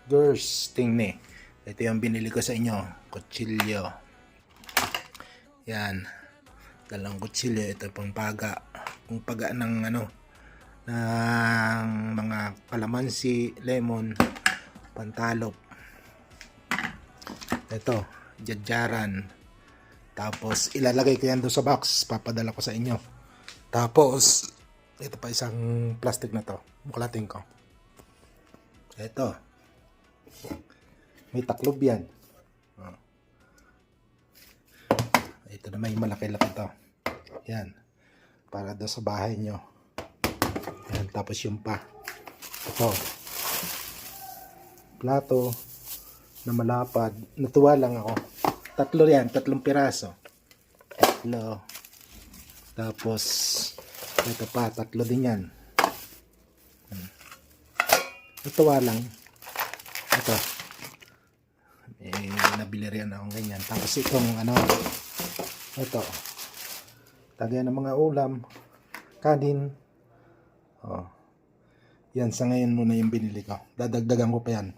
Girls, tingni. Ito yung binili ko sa inyo. Kutsilyo. Yan. Dalang kutsilyo. Ito pang paga. Kung paga ng ng mga kalamansi, lemon, pantalop. Ito, jadjaran. Tapos ilalagay ko yan doon sa box. Papadala ko sa inyo. Tapos ito pa isang plastic na to. Buklatin ko. Ito. May taklob yan. Ito na may malaki-laki to. Yan. Para doon sa bahay nyo. Yan. Tapos yung pa. Ito. Plato na malapad. Natuwa lang ako. Tatlo yan. 3 piraso. Tatlo. Tapos ito pa. 3 din yan. Natuwa lang. Ito. Nabili rin akong ganyan. Tapos itong ito. Tagayan ng mga ulam. Kanin. Yan sa ngayon muna yung binili ko. Dadagdagan ko pa yan.